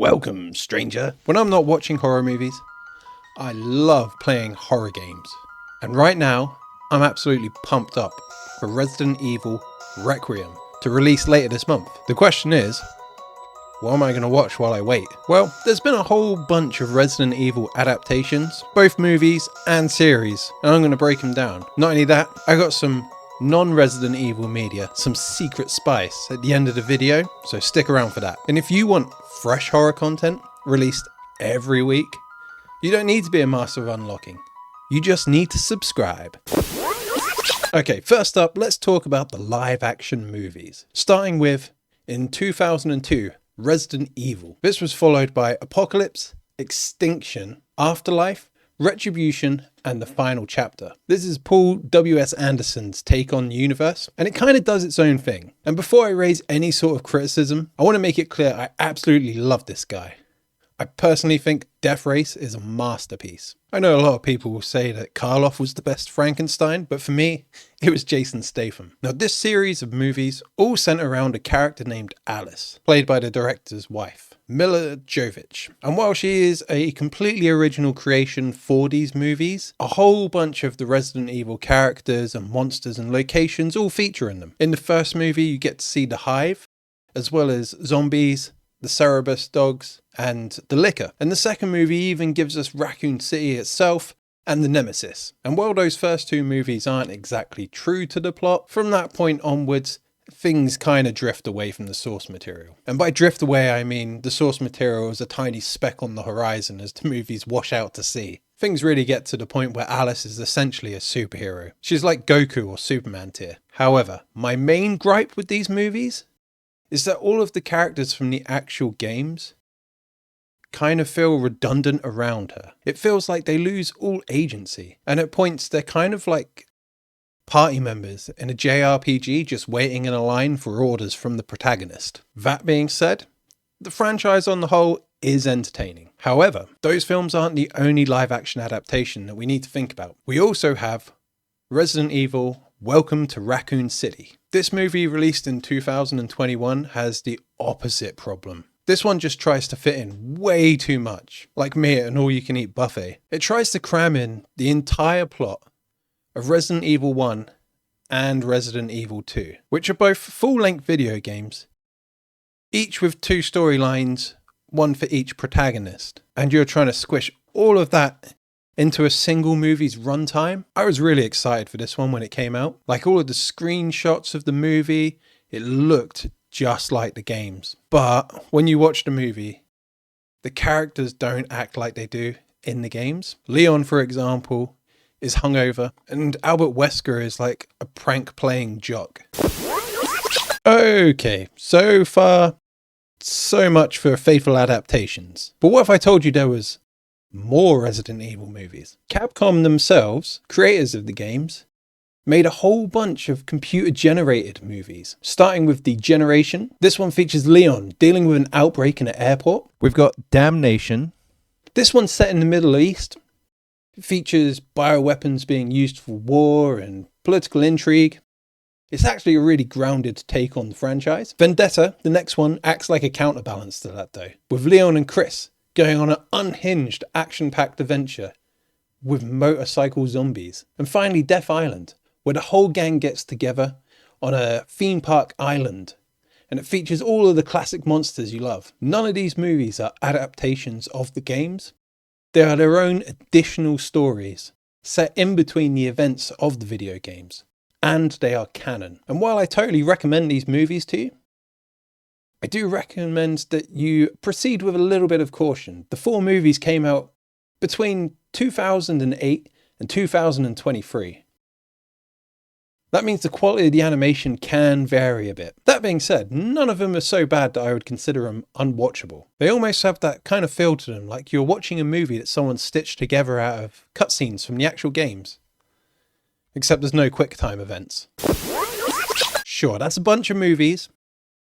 Welcome, stranger. When I'm not watching horror movies, I love playing horror games. And right now, I'm absolutely pumped up for Resident Evil Requiem to release later this month. The question is, what am I going to watch while I wait? Well, there's been a whole bunch of Resident Evil adaptations, both movies and series, and I'm going to break them down. Not only that, I got some non-Resident Evil media, some secret spice at the end of the video, so stick around for that. And if you want fresh horror content released every week, you don't need to be a master of unlocking. You just need to subscribe. Okay, first up, let's talk about the live action movies. Starting with, in 2002, Resident Evil. This was followed by Apocalypse, Extinction, Afterlife, Retribution, and the final chapter. This is Paul W.S. Anderson's take on the universe, and it kind of does its own thing. And before I raise any sort of criticism, I want to make it clear I absolutely love this guy. I personally think Death Race is a masterpiece. I know a lot of people will say that Karloff was the best Frankenstein, but for me, it was Jason Statham. Now, this series of movies all center around a character named Alice, played by the director's wife, Mila Jovovich. And while she is a completely original creation for these movies, a whole bunch of the Resident Evil characters and monsters and locations all feature in them. In the first movie, you get to see the Hive, as well as zombies, the Cerebus dogs, and the Licker. And the second movie even gives us Raccoon City itself and the Nemesis. And while those first two movies aren't exactly true to the plot, from that point onwards, things kind of drift away from the source material. And by drift away, I mean the source material is a tiny speck on the horizon as the movies wash out to sea. Things really get to the point where Alice is essentially a superhero. She's like Goku or Superman tier. However, my main gripe with these movies is that all of the characters from the actual games kind of feel redundant around her. It feels like they lose all agency, and at points they're kind of like party members in a JRPG just waiting in a line for orders from the protagonist. That being said, the franchise on the whole is entertaining. However, those films aren't the only live action adaptation that we need to think about. We also have Resident Evil Welcome to Raccoon City. This movie, released in 2021, has the opposite problem. This one just tries to fit in way too much, like me at an all-you-can-eat buffet. It tries to cram in the entire plot of Resident Evil 1 and Resident Evil 2, which are both full-length video games, each with two storylines, one for each protagonist. And you're trying to squish all of that into a single movie's runtime. I was really excited for this one when it came out. Like, all of the screenshots of the movie, it looked just like the games. But when you watch the movie, the characters don't act like they do in the games. Leon, for example, is hungover, and Albert Wesker is like a prank playing jock. Okay, so far, so much for faithful adaptations. But what if I told you there was more Resident Evil movies? Capcom themselves, creators of the games, made a whole bunch of computer-generated movies, starting with The Generation. This one features Leon dealing with an outbreak in an airport. We've got Damnation. This one's set in the Middle East. It features bioweapons being used for war and political intrigue. It's actually a really grounded take on the franchise. Vendetta, the next one, acts like a counterbalance to that though, with Leon and Chris going on an unhinged, action-packed adventure with motorcycle zombies. And finally, Death Island, where the whole gang gets together on a theme park island, and it features all of the classic monsters you love. None of these movies are adaptations of the games. They are their own additional stories set in between the events of the video games, and they are canon. And while I totally recommend these movies to you, I do recommend that you proceed with a little bit of caution. The four movies came out between 2008 and 2023. That means the quality of the animation can vary a bit. That being said, none of them are so bad that I would consider them unwatchable. They almost have that kind of feel to them, like you're watching a movie that someone stitched together out of cutscenes from the actual games. Except there's no QuickTime events. Sure, that's a bunch of movies,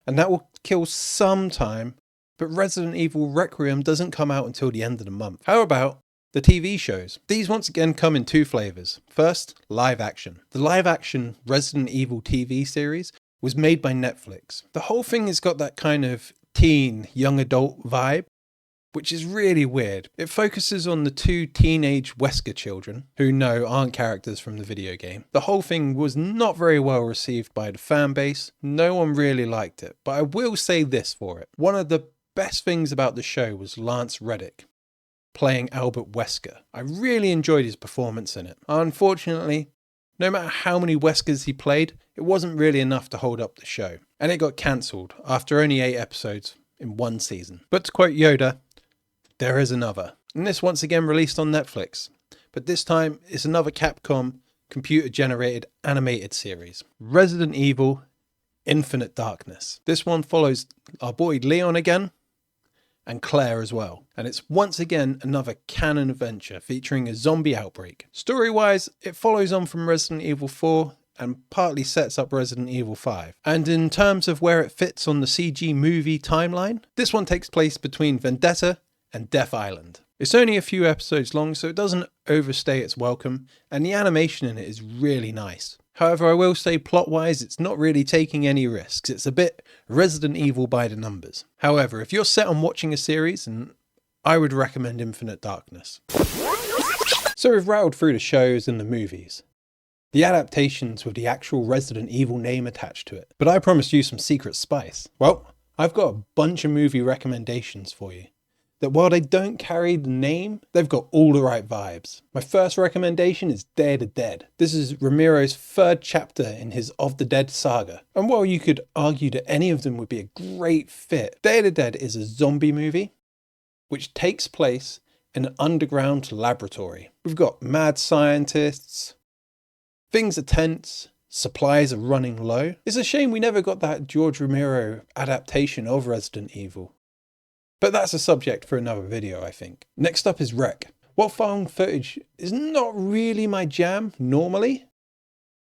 and that will kill some time, but Resident Evil Requiem doesn't come out until the end of the month. How about the TV shows? These once again come in two flavors. First, live action. The live action Resident Evil TV series was made by Netflix. The whole thing has got that kind of teen, young adult vibe, which is really weird. It focuses on the two teenage Wesker children, who aren't characters from the video game. The whole thing was not very well received by the fan base. No one really liked it, but I will say this for it. One of the best things about the show was Lance Reddick playing Albert Wesker. I really enjoyed his performance in it. Unfortunately, no matter how many Weskers he played, it wasn't really enough to hold up the show. And it got cancelled after only 8 episodes in one season. But to quote Yoda, there is another. And this once again released on Netflix. But this time it's another Capcom computer-generated animated series. Resident Evil Infinite Darkness. This one follows our boy Leon again, and Claire as well. And it's once again another canon adventure featuring a zombie outbreak. Story-wise, it follows on from Resident Evil 4 and partly sets up Resident Evil 5. And in terms of where it fits on the CG movie timeline, this one takes place between Vendetta and Death Island. It's only a few episodes long, so it doesn't overstay its welcome, and the animation in it is really nice. However, I will say plot-wise, it's not really taking any risks. It's a bit Resident Evil by the numbers. However, if you're set on watching a series, then I would recommend Infinite Darkness. So we've rattled through the shows and the movies, the adaptations with the actual Resident Evil name attached to it. But I promised you some secret spice. Well, I've got a bunch of movie recommendations for you that while they don't carry the name, they've got all the right vibes. My first recommendation is Day of the Dead. This is Romero's 3rd chapter in his Of the Dead saga. And while you could argue that any of them would be a great fit, Day of the Dead is a zombie movie which takes place in an underground laboratory. We've got mad scientists, things are tense, supplies are running low. It's a shame we never got that George Romero adaptation of Resident Evil. But that's a subject for another video, I think. Next up is Rec. While found footage is not really my jam normally,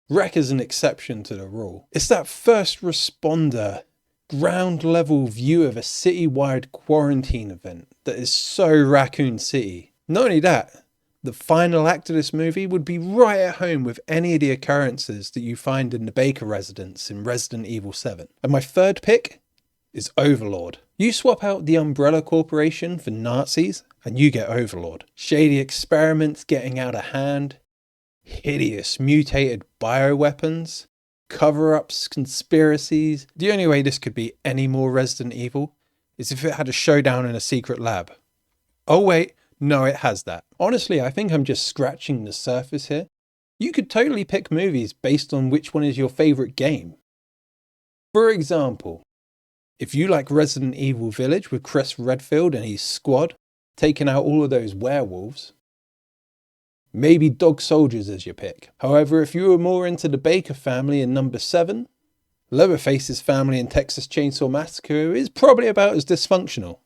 Rec is an exception to the rule. It's that first responder, ground level view of a city-wide quarantine event that is so Raccoon City. Not only that, the final act of this movie would be right at home with any of the occurrences that you find in the Baker residence in Resident Evil 7. And my third pick is Overlord. You swap out the Umbrella Corporation for Nazis and you get Overlord. Shady experiments getting out of hand, hideous mutated bioweapons, cover-ups, conspiracies. The only way this could be any more Resident Evil is if it had a showdown in a secret lab. Oh wait, no, it has that. Honestly, I think I'm just scratching the surface here. You could totally pick movies based on which one is your favourite game. For example, if you like Resident Evil Village with Chris Redfield and his squad taking out all of those werewolves, maybe Dog Soldiers as your pick. However, if you were more into the Baker family in number 7, Leatherface's family in Texas Chainsaw Massacre is probably about as dysfunctional.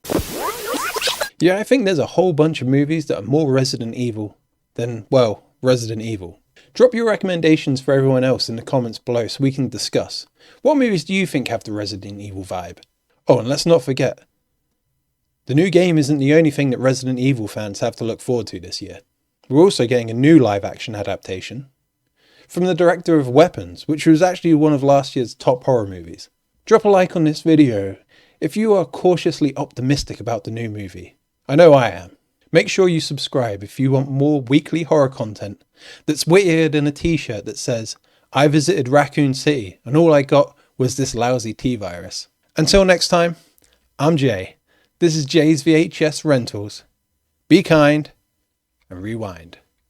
Yeah, I think there's a whole bunch of movies that are more Resident Evil than, well, Resident Evil. Drop your recommendations for everyone else in the comments below so we can discuss. What movies do you think have the Resident Evil vibe? Oh, and let's not forget, the new game isn't the only thing that Resident Evil fans have to look forward to this year. We're also getting a new live-action adaptation from the director of Weapons, which was actually one of last year's top horror movies. Drop a like on this video if you are cautiously optimistic about the new movie. I know I am. Make sure you subscribe if you want more weekly horror content that's wittier than a t-shirt that says, I visited Raccoon City and all I got was this lousy T-virus. Until next time, I'm Jay. This is Jay's VHS Rentals. Be kind and rewind.